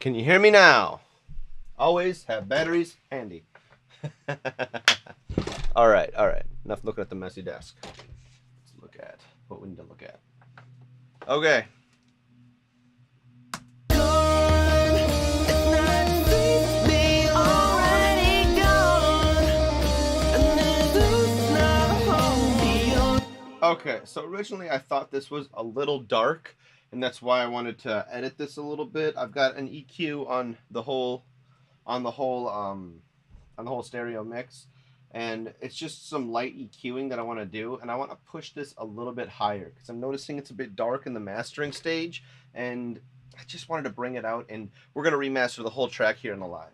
Can you hear me now? Always have batteries handy. All right. Enough looking at the messy desk. Let's look at what we need to look at. Okay. Okay, so originally I thought this was a little dark, and that's why I wanted to edit this a little bit. I've got an EQ on the whole stereo mix, and it's just some light EQing that I want to do, and I want to push this a little bit higher because I'm noticing it's a bit dark in the mastering stage, and I just wanted to bring it out, and we're gonna remaster the whole track here in the live.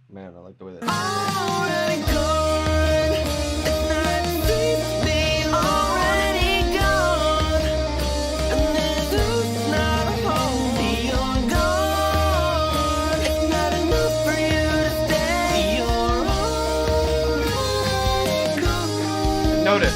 Man, I like the way that Notice,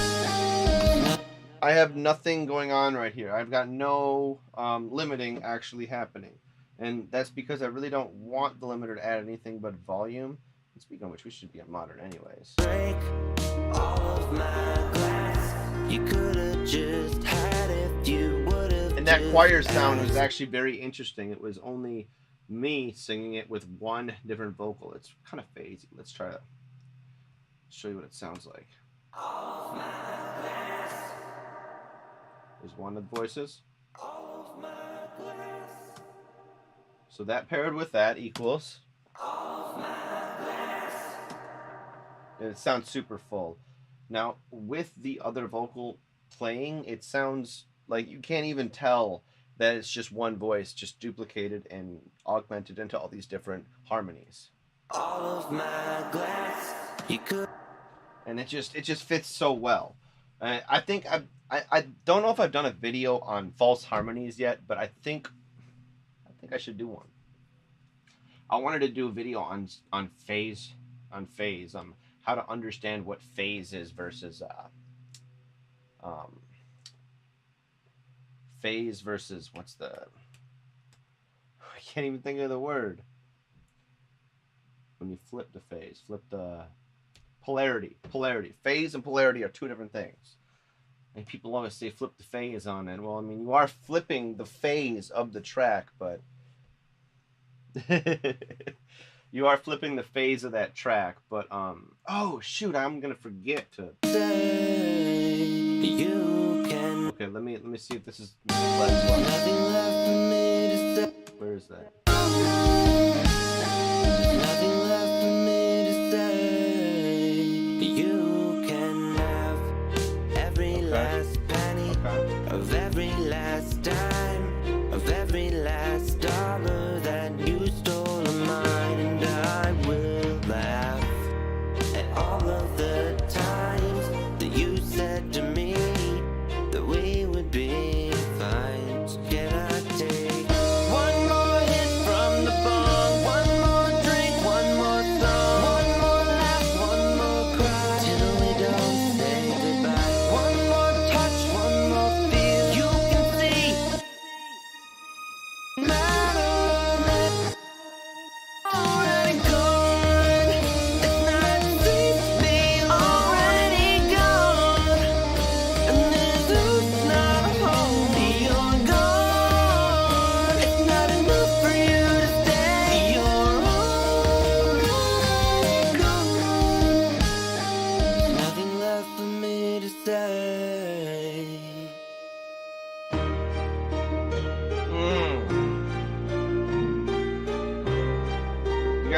I have nothing going on right here. I've got no limiting actually happening. And that's because I really don't want the limiter to add anything but volume. And speaking of which, we should be at modern anyways. Break all of my glass. You could have just had if you would have. And that choir sound was actually very interesting. It was only me singing it with one different vocal. It's kind of phasey. Let's try to show you what it sounds like. All of my glass. There's one of the voices. All of my glass. So that paired with that equals. And it sounds super full. Now, with the other vocal playing, it sounds like you can't even tell that it's just one voice, just duplicated and augmented into all these different harmonies. All of my glass, you could. And it just fits so well. I think I don't know if I've done a video on false harmonies yet, but I think I should do one. I wanted to do a video on phase, how to understand what phase is versus what's the, I can't even think of the word. When you flip the phase, flip the polarity. Phase and polarity are two different things. And people always say flip the phase on it. Well, I mean, you are flipping the phase of the track, but you are flipping the phase of that track. But oh shoot, I'm gonna forget to. Okay, let me see if this is. Where is that? Of every last dime, of every last dollar that you stole of mine, and I will laugh at all of the times that you said to me that we would be fine. So can I take one more hit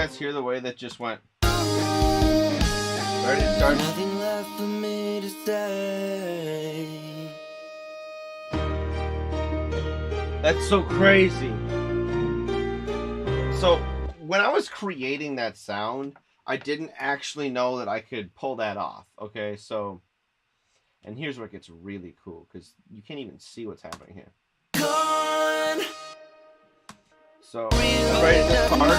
guys hear the way that just went? Ready to start? Nothing left for me to say. That's so crazy. So when I was creating that sound, I didn't actually know that I could pull that off. Okay, so, and here's where it gets really cool because you can't even see what's happening here. Gone. So right at this part,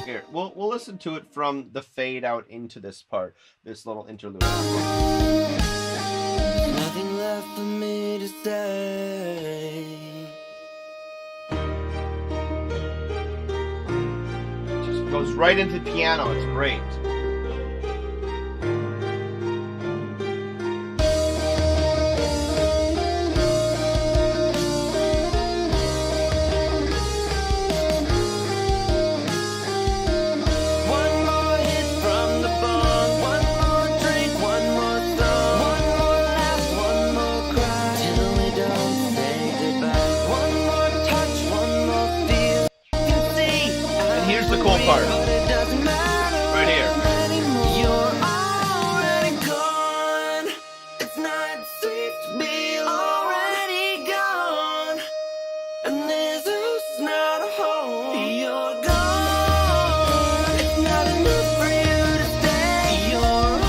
here we'll listen to it from the fade out into this part, this little interlude. Nothing left for me to say. Just goes right into the piano. It's great. Part right here. You're already gone. It's not safe to be already gone. And this is not a home. You're gone. It's not enough for you to stay. You're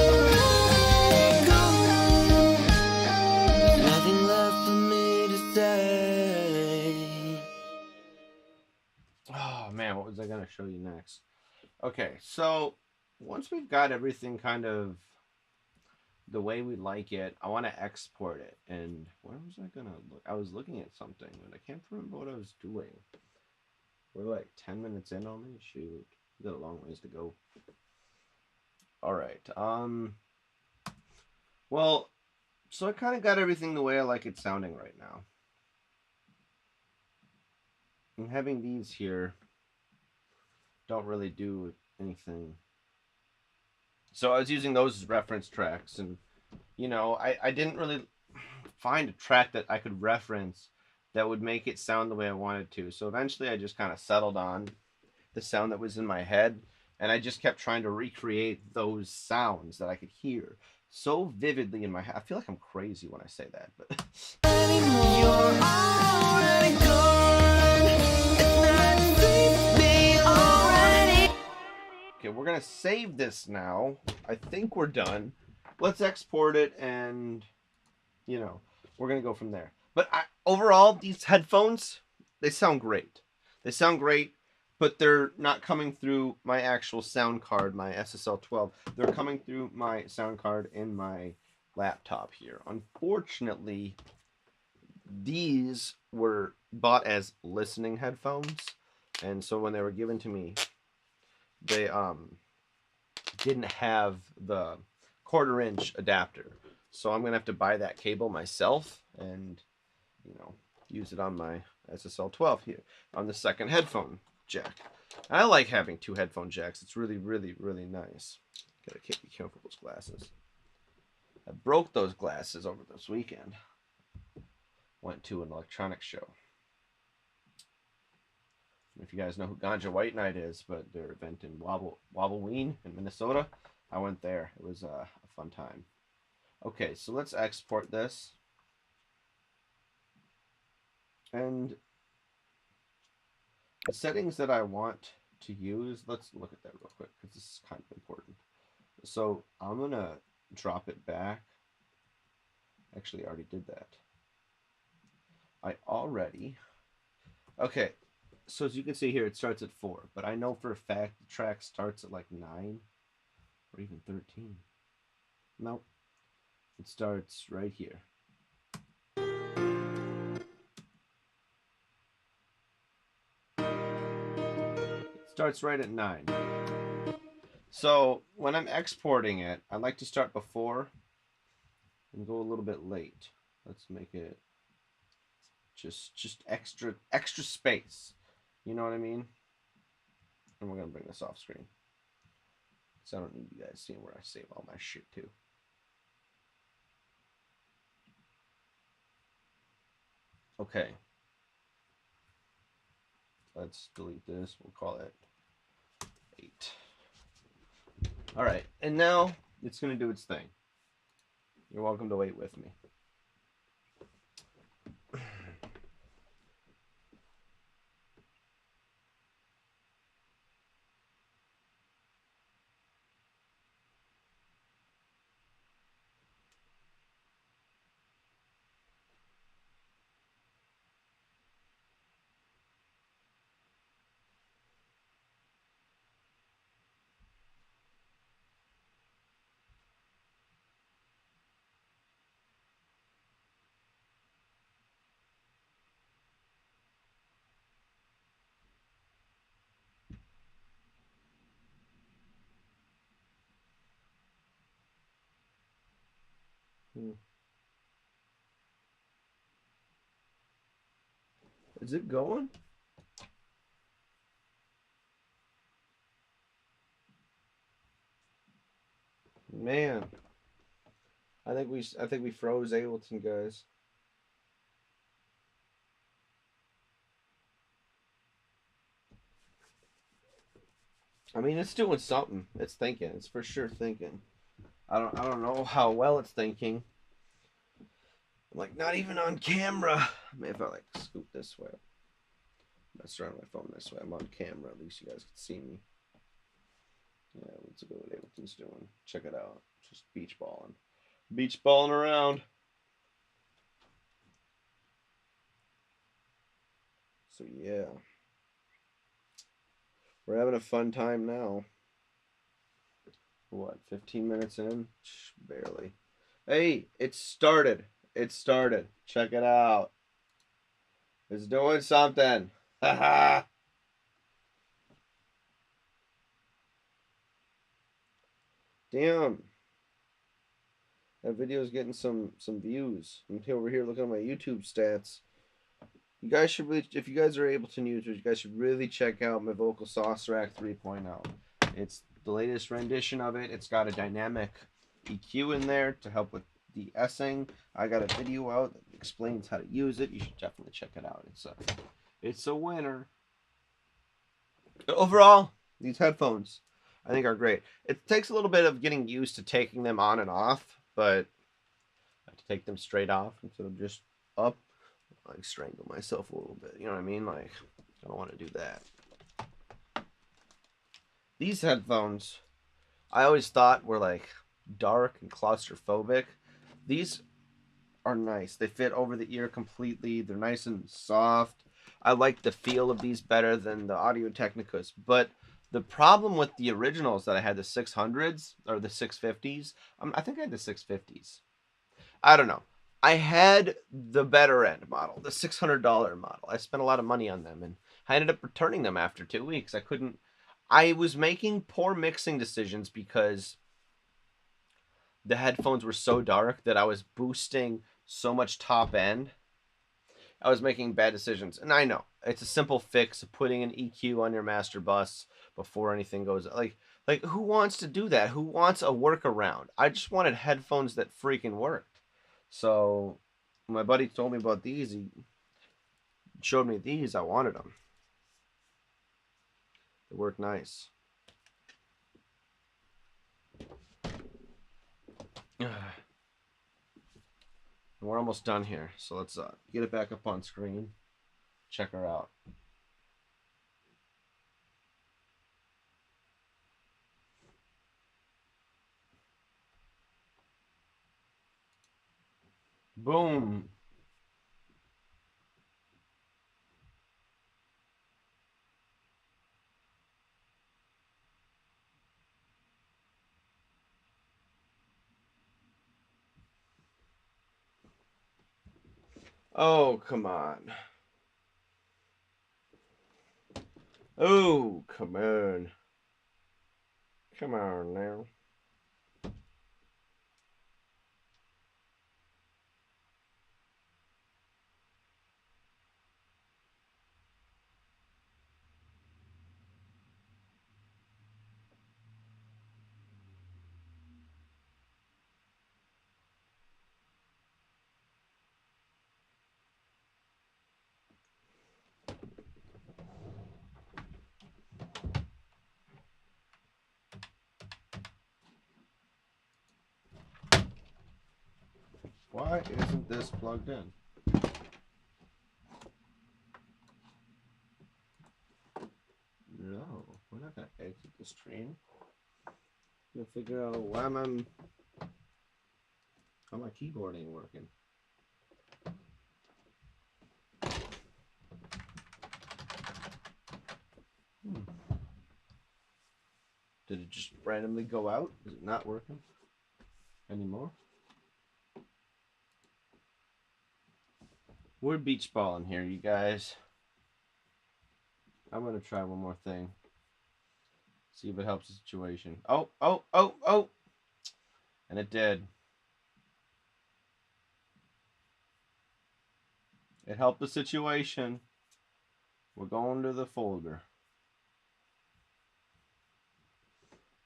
already gone. Nothing left for me to say. Oh man, what was I gonna show you next? Okay, so once we've got everything kind of the way we like it, I want to export it. And where was I gonna look? I was looking at something, and I can't remember what I was doing. We're like 10 minutes in only. Shoot, we got a long ways to go. All right. Well, so I kind of got everything the way I like it sounding right now. And having these here don't really do anything. So I was using those as reference tracks, and you know, I didn't really find a track that I could reference that would make it sound the way I wanted to. So eventually I just kind of settled on the sound that was in my head, and I just kept trying to recreate those sounds that I could hear so vividly in my head. I feel like I'm crazy when I say that, but You're already gone. It's not safe to be already. okay, we're gonna save this now. I think we're done. Let's export it, and you know, we're gonna go from there. But overall, these headphones, they sound great. They sound great, but they're not coming through my actual sound card, my SSL12. They're coming through my sound card in my laptop here. Unfortunately, these were bought as listening headphones, and so when they were given to me, they didn't have the 1/4-inch adapter. So I'm gonna have to buy that cable myself and, you know, use it on my SSL12 here on the second headphone jack. And I like having 2 headphone jacks. It's really, really, really nice. Gotta be careful with those glasses. I broke those glasses over this weekend. Went to an electronics show. If you guys know who Ganja White Night is, but their event in Wabbleween in Minnesota, I went there. It was a fun time. Okay, so let's export this. And the settings that I want to use, let's look at that real quick because this is kind of important. So I'm going to drop it back. Actually, I already did that. Okay, so as you can see here, it starts at 4, but I know for a fact the track starts at like 9 or even 13. Nope. It starts right here. It starts right at 9. So when I'm exporting it, I like to start before and go a little bit late. Let's make it just extra space. You know what I mean? And we're gonna bring this off screen, so I don't need you guys seeing where I save all my shit too. Okay. let's delete this. We'll call it 8. All right, and now it's going to do its thing. You're welcome to wait with me. Is it going? Man, I think we froze Ableton, guys. I mean, it's doing something. It's thinking. It's for sure thinking. I don't know how well it's thinking. I'm like not even on camera. Maybe if I like scoot this way. Mess around my phone this way. I'm on camera. At least you guys can see me. Yeah, let's go what Ableton's doing. Check it out. Just beach balling. Beach balling around. So yeah. We're having a fun time now. What, 15 minutes in? Barely. Hey, it started. It started. Check it out. It's doing something. Haha. Damn. That video is getting some views. I'm over here looking at my YouTube stats. You guys should really, if you guys are able to use it, you guys should really check out my Vocal Sauce Rack 3.0. It's the latest rendition of it. It's got a dynamic EQ in there to help with de-essing. I got a video out that explains how to use it. You should definitely check it out. It's a winner. Overall, these headphones I think are great. It takes a little bit of getting used to taking them on and off, but I have to take them straight off instead of just up. Like strangle myself a little bit. You know what I mean? Like, I don't want to do that. These headphones, I always thought were like dark and claustrophobic. These are nice. They fit over the ear completely. They're nice and soft. I like the feel of these better than the Audio Technicas. But the problem with the originals that I had, the 600s or the 650s, I think I had the 650s. I don't know. I had the better end model, the $600 model. I spent a lot of money on them, and I ended up returning them after 2 weeks. I was making poor mixing decisions because the headphones were so dark that I was boosting so much top end. I was making bad decisions. And I know it's a simple fix of putting an EQ on your master bus before anything goes like who wants to do that? Who wants a workaround? I just wanted headphones that freaking worked. So when my buddy told me about these, he showed me these, I wanted them. They work nice. We're almost done here, so let's get it back up on screen. Check her out. Boom. Oh, come on. Oh, come on. Come on now. Why isn't this plugged in? No, we're not gonna exit the stream. I'm gonna figure out why how my keyboard ain't working. Did it just randomly go out? Is it not working anymore? We're beach balling here, you guys. I'm gonna try one more thing. See if it helps the situation. Oh, oh, oh, oh! And it did. It helped the situation. We're going to the folder.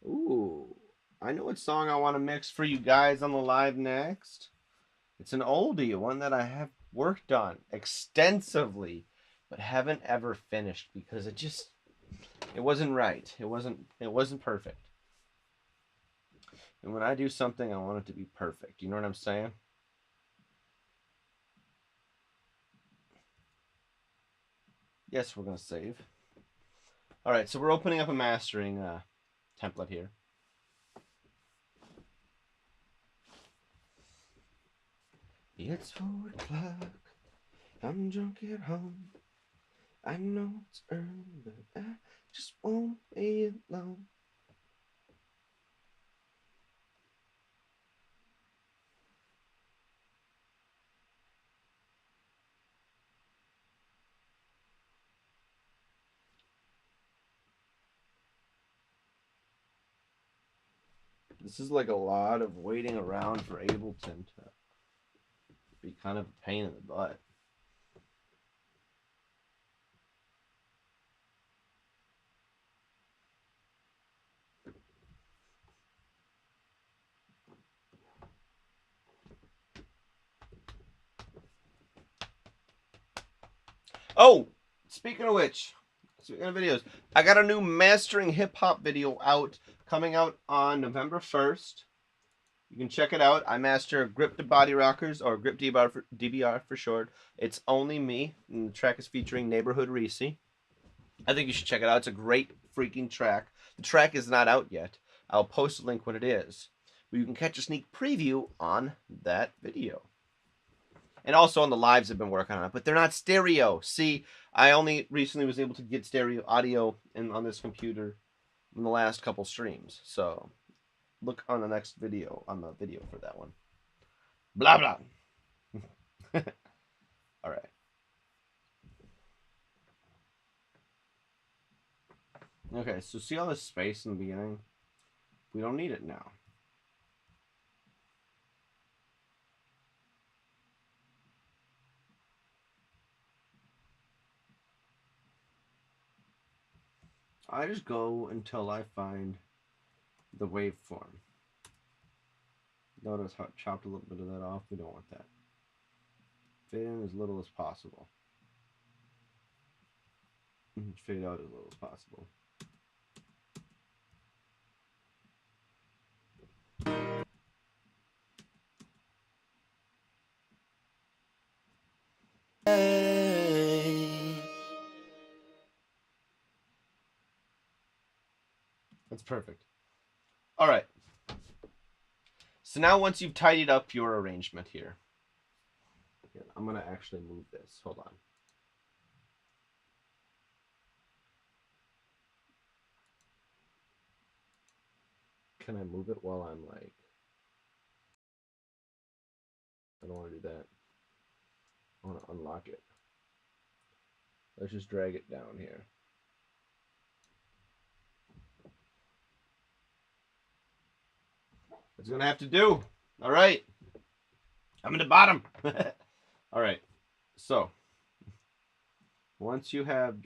Ooh, I know what song I want to mix for you guys on the live next. It's an oldie, one that I have worked on extensively, but haven't ever finished because it wasn't right. It wasn't perfect. And when I do something, I want it to be perfect. You know what I'm saying? Yes, we're gonna save. All right, so we're opening up a mastering template here. It's 4:00. I'm drunk at home. I know it's early, but I just won't be alone. This is like a lot of waiting around for Ableton to be kind of a pain in the butt. Oh, speaking of which, speaking of videos, I got a new mastering hip hop video coming out on November 1st. You can check it out. I master Grip to Body Rockers, or Grip DBR for short. It's only me, and the track is featuring Neighborhood Reese. I think you should check it out. It's a great freaking track. The track is not out yet. I'll post a link when it is. But you can catch a sneak preview on that video. And also on the lives I've been working on it, but they're not stereo. See, I only recently was able to get stereo audio on this computer in the last couple streams. So look on the next video, on the video for that one. Blah, blah. All right. Okay, so see all this space in the beginning? We don't need it now. I just go until I find the waveform. Notice how I chopped a little bit of that off. We don't want that. Fade in as little as possible. Fade out as little as possible. That's perfect. All right. So now once you've tidied up your arrangement here, I'm going to actually move this. Hold on. Can I move it while I'm like... I don't want to do that. I want to unlock it. Let's just drag it down here. That's going to have to do. All right. I'm in the bottom. All right. So once you have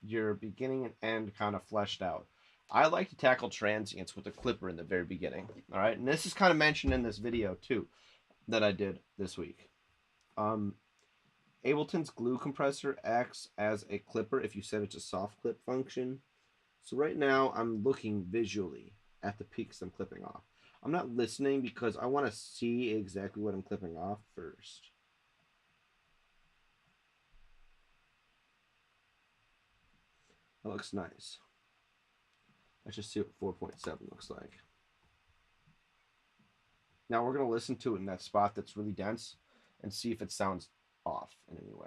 your beginning and end kind of fleshed out, I like to tackle transients with a clipper in the very beginning. All right. And this is kind of mentioned in this video too that I did this week. Ableton's glue compressor acts as a clipper if you set it to soft clip function. So right now I'm looking visually at the peaks I'm clipping off. I'm not listening because I want to see exactly what I'm clipping off first. That looks nice. Let's just see what 4.7 looks like. Now we're going to listen to it in that spot that's really dense and see if it sounds off in any way.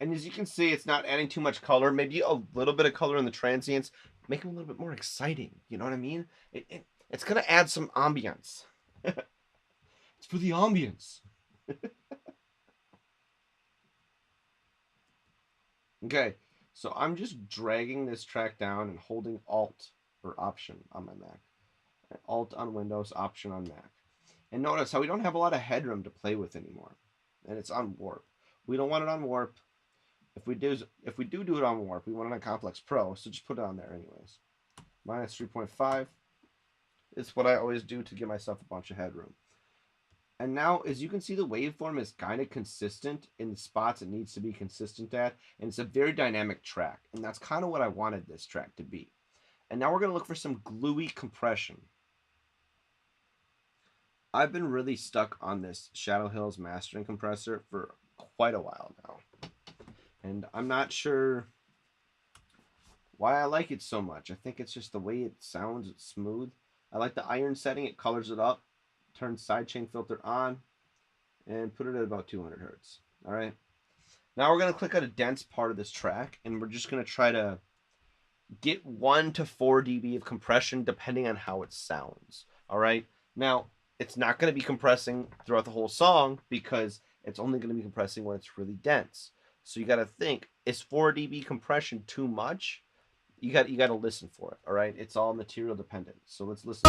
And as you can see, it's not adding too much color. Maybe a little bit of color in the transients. Make them a little bit more exciting. You know what I mean? It's going to add some ambience. It's for the ambience. Okay, so I'm just dragging this track down and holding Alt or Option on my Mac. Alt on Windows, Option on Mac. And notice how we don't have a lot of headroom to play with anymore. And it's on warp. We don't want it on warp. If we do it on warp, we want it on Complex Pro, so just put it on there anyways. Minus 3.5 is what I always do to give myself a bunch of headroom. And now, as you can see, the waveform is kind of consistent in the spots it needs to be consistent at. And it's a very dynamic track. And that's kind of what I wanted this track to be. And now we're going to look for some gluey compression. I've been really stuck on this Shadow Hills mastering compressor for quite a while now. And I'm not sure why I like it so much. I think it's just the way it sounds. It's smooth. I like the iron setting. It colors it up. Turn sidechain filter on and put it at about 200 hertz. All right. Now we're going to click on a dense part of this track and we're just going to try to get 1 to 4 dB of compression depending on how it sounds. All right. Now it's not going to be compressing throughout the whole song because it's only going to be compressing when it's really dense. So you got to think, is 4 dB compression too much? You got to listen for it. All right. It's all material dependent. So let's listen.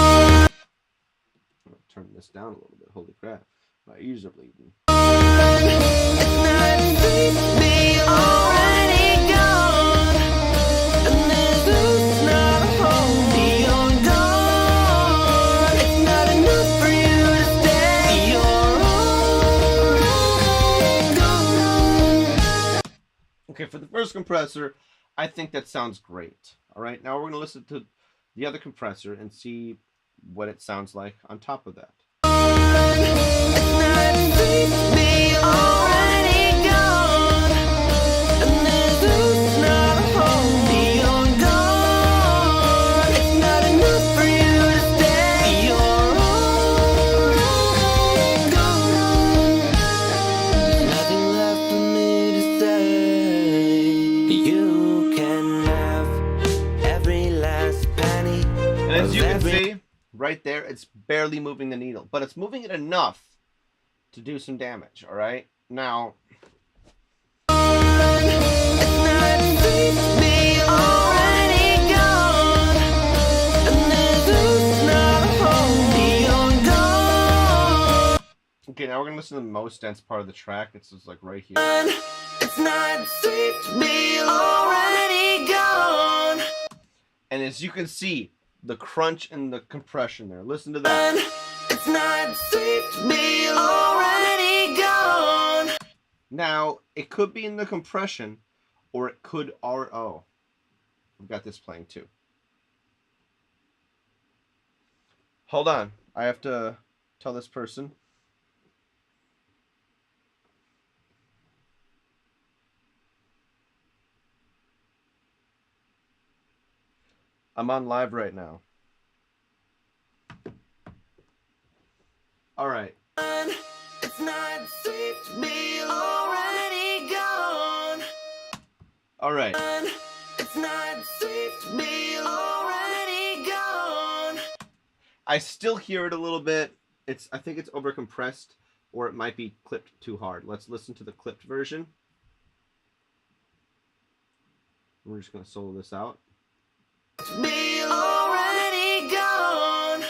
I'm going to turn this down a little bit. Holy crap. My ears are bleeding. Okay, for the first compressor, I think that sounds great. All right, now we're going to listen to the other compressor and see what it sounds like on top of that. And as you can see, right there, it's barely moving the needle, but it's moving it enough to do some damage, all right? Now, okay, now we're going to listen to the most dense part of the track. It's just like right here. It's not sweet to be already gone. And as you can see, the crunch and the compression there. Listen to that. It's not sweet to be already gone. Now, it could be in the compression, or it could RO. I've got this playing too. Hold on. I have to tell this person. I'm on live right now. All right. It's not sweet to be already gone. All right. It's not sweet to be already gone. I still hear it a little bit. I think it's overcompressed, or it might be clipped too hard. Let's listen to the clipped version. We're just gonna solo this out. Be already gone.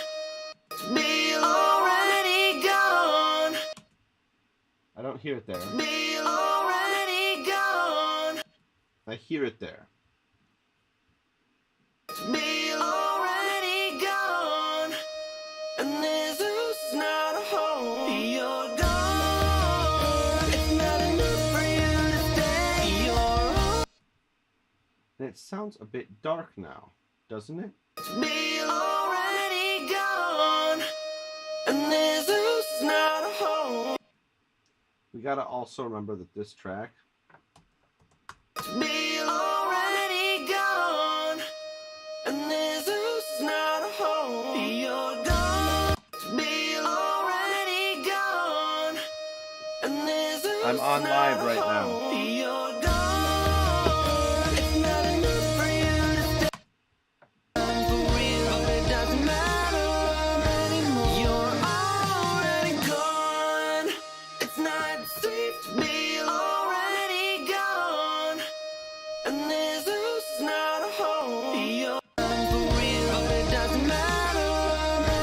Be already gone. I don't hear it there. Be already gone. I hear it there. Be already gone. And this is not a home. You're gone. It's not enough for you to stay. You're sounds a bit dark now, doesn't it? Be already gone, and there's not a home. We gotta also remember that this track Be already gone, and there's not a home. You're gone. Be already gone, and there's I'm on live right now. You're gone. It's not enough for you to stay for real. It doesn't matter anymore. You're already gone. It's not safe to be already gone, and there's not a home. You're for real. It doesn't matter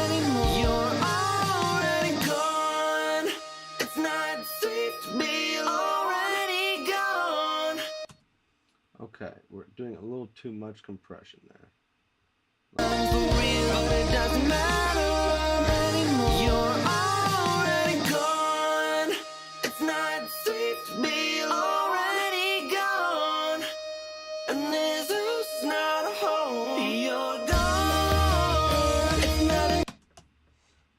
anymore. You're already gone. It's not safe to be already gone. Okay, we're doing a little too much compression there. For real, it doesn't matter anymore. You're already gone. It's not safe to be already gone, and there's not a home. You're gone. It's not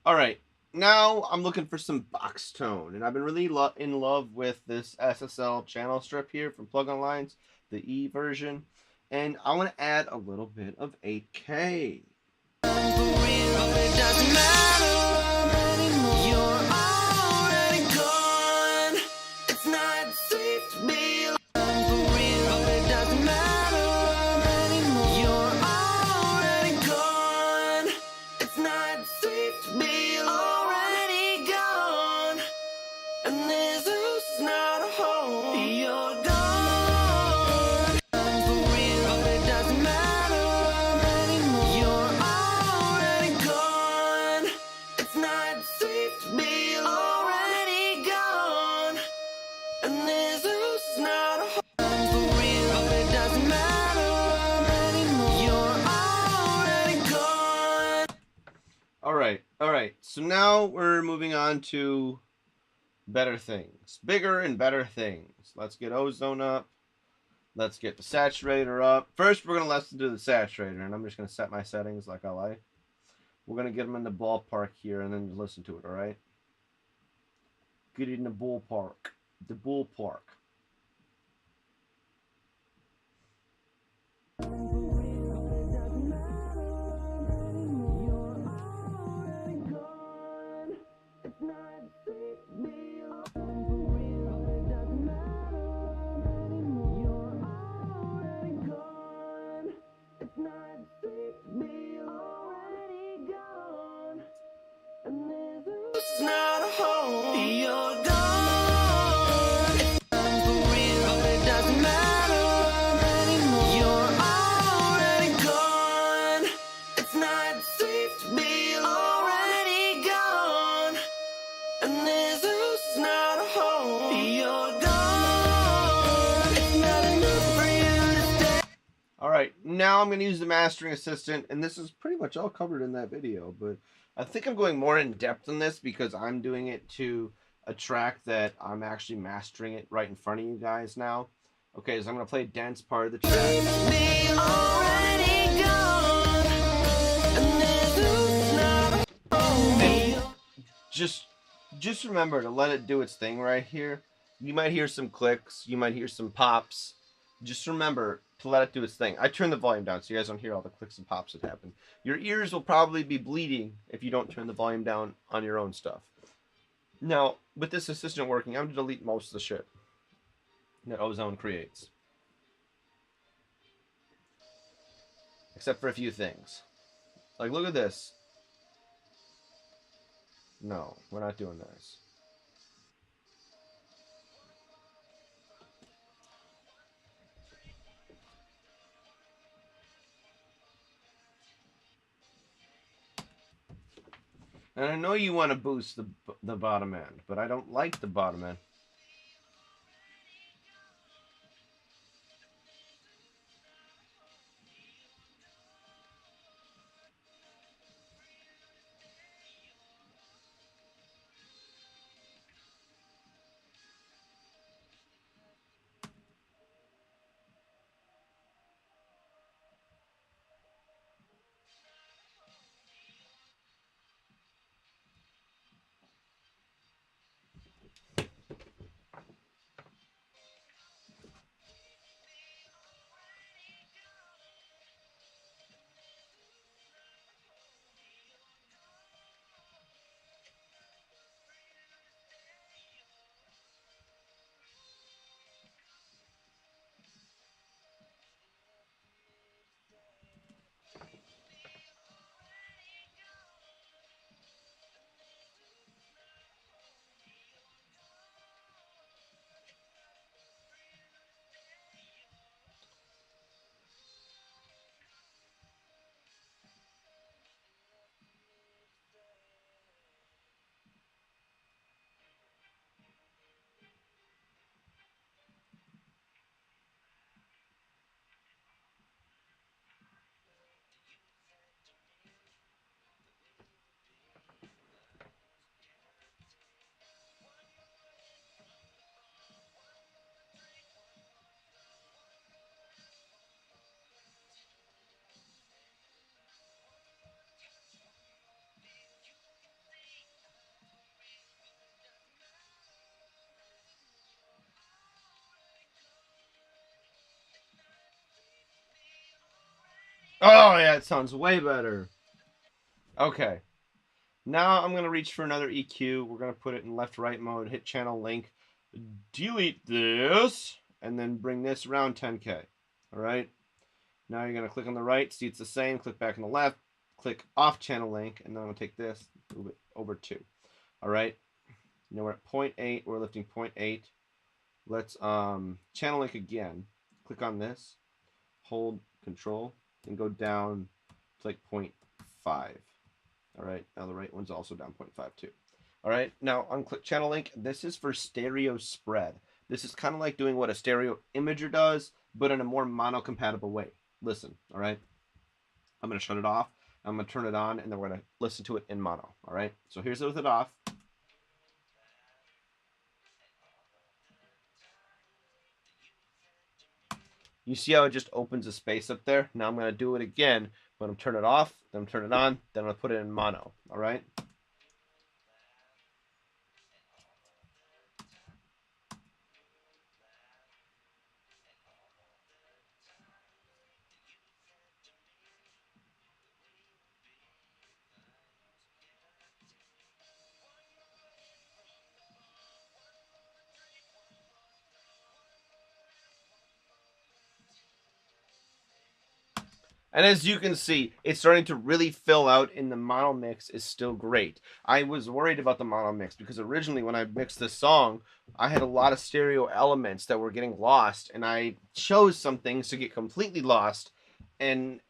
Alright, now I'm looking for some box tone, and I've been really in love with this SSL channel strip here from Plug On Lines, the E version, and I want to add a little bit of 8K. for real, it doesn't matter anymore. You're already gone. It's not safe to be for real, it doesn't matter anymore. You're already gone. It's not safe to be already gone, and there's not a home. You're gone. For real, it doesn't matter anymore. You're already gone. It's not safe to be already gone, and there's not a home. For real, it doesn't matter anymore. You're already gone. Alright, so now we're moving on to better things. Bigger and better things. Let's get ozone up. Let's get the saturator up. First, we're going to listen to the saturator, and I'm just going to set my settings like I like. We're going to get them in the ballpark here and then listen to it, alright? Get in the ballpark. The ballpark. It's not a home. You're gone. For real, it doesn't matter anymore. You're already gone. It's not safe to be already gone, and there's not a home. You're gone. It's not enough for you to stay. Alright, now I'm going to use the mastering assistant, and this is pretty much all covered in that video, but I think I'm going more in depth in this because I'm doing it to a track that I'm actually mastering it right in front of you guys now. Okay, so I'm going to play a dense part of the track. Be already gone, and there's not a home. Just remember to let it do its thing right here. You might hear some clicks, you might hear some pops. Just remember to let it do its thing. I turned the volume down so you guys don't hear all the clicks and pops that happen. Your ears will probably be bleeding if you don't turn the volume down on your own stuff. Now, with this assistant working, I'm going to delete most of the shit that Ozone creates. Except for a few things. Like, look at this. No, we're not doing this. And I know you want to boost the bottom end, but I don't like the bottom end. Oh yeah, it sounds way better. Okay. Now I'm gonna reach for another EQ. We're gonna put it in left right mode, hit channel link, delete this, and then bring this around 10K. Alright? Now you're gonna click on the right, see it's the same, click back on the left, click off channel link, and then I'm gonna take this, move it over 2. Alright? Now we're at 0.8, we're lifting 0.8. Let's channel link again. Click on this, hold control, and go down to like 0.5. All right, now the right one's also down 0.5 too. All right, now unclick channel link. This is for stereo spread. This is kind of like doing what a stereo imager does, but in a more mono-compatible way. Listen, all right? I'm going to shut it off. I'm going to turn it on, and then we're going to listen to it in mono. All right, so here's it with it off. You see how it just opens a space up there? Now I'm going to do it again. I'm going to turn it off, then turn it on, then I'm going to put it in mono. All right? And as you can see, it's starting to really fill out, and the mono mix is still great. I was worried about the mono mix because originally when I mixed this song, I had a lot of stereo elements that were getting lost, and I chose some things to get completely lost, and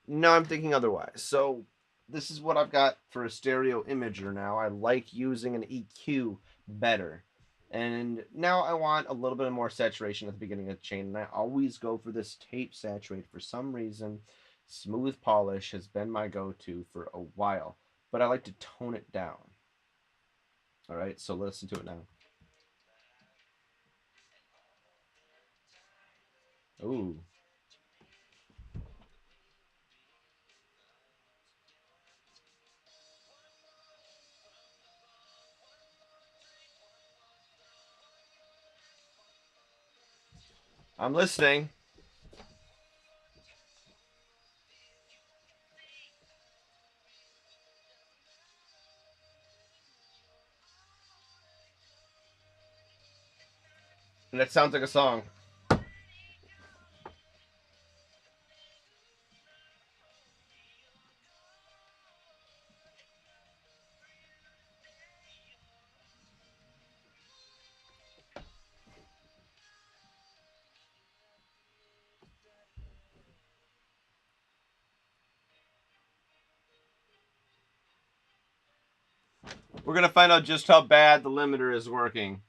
now I'm thinking otherwise. So this is what I've got for a stereo imager now. I like using an EQ better. And now I want a little bit more saturation at the beginning of the chain, and I always go for this tape saturate. For some reason, smooth polish has been my go-to for a while, but I like to tone it down. All right, so listen to it now. Ooh, I'm listening. And that sounds like a song. We're gonna find out just how bad the limiter is working.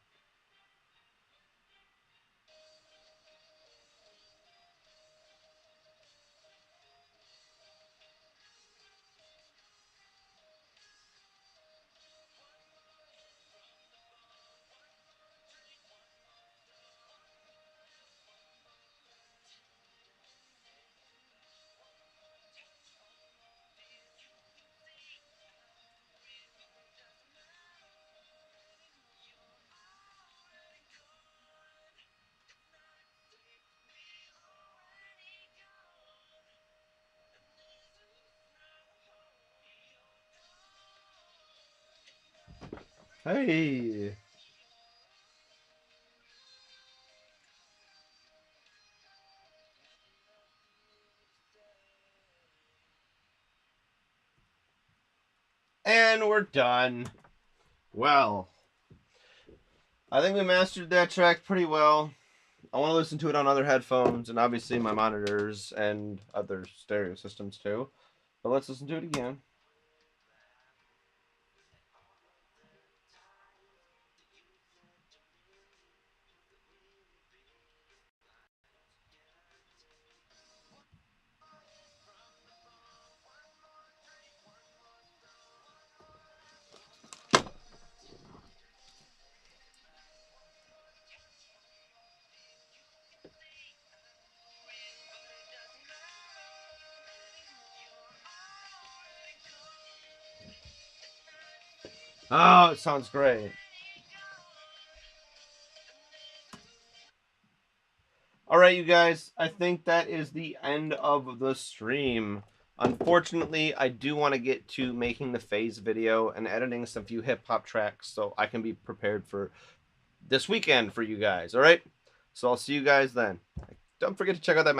Hey. And we're done. Well, I think we mastered that track pretty well. I want to listen to it on other headphones and obviously my monitors and other stereo systems too. But let's listen to it again. Oh, it sounds great. All right, you guys, I think that is the end of the stream. Unfortunately, I do want to get to making the phase video and editing some few hip-hop tracks so I can be prepared for this weekend for you guys, all right? So I'll see you guys then. Don't forget to check out that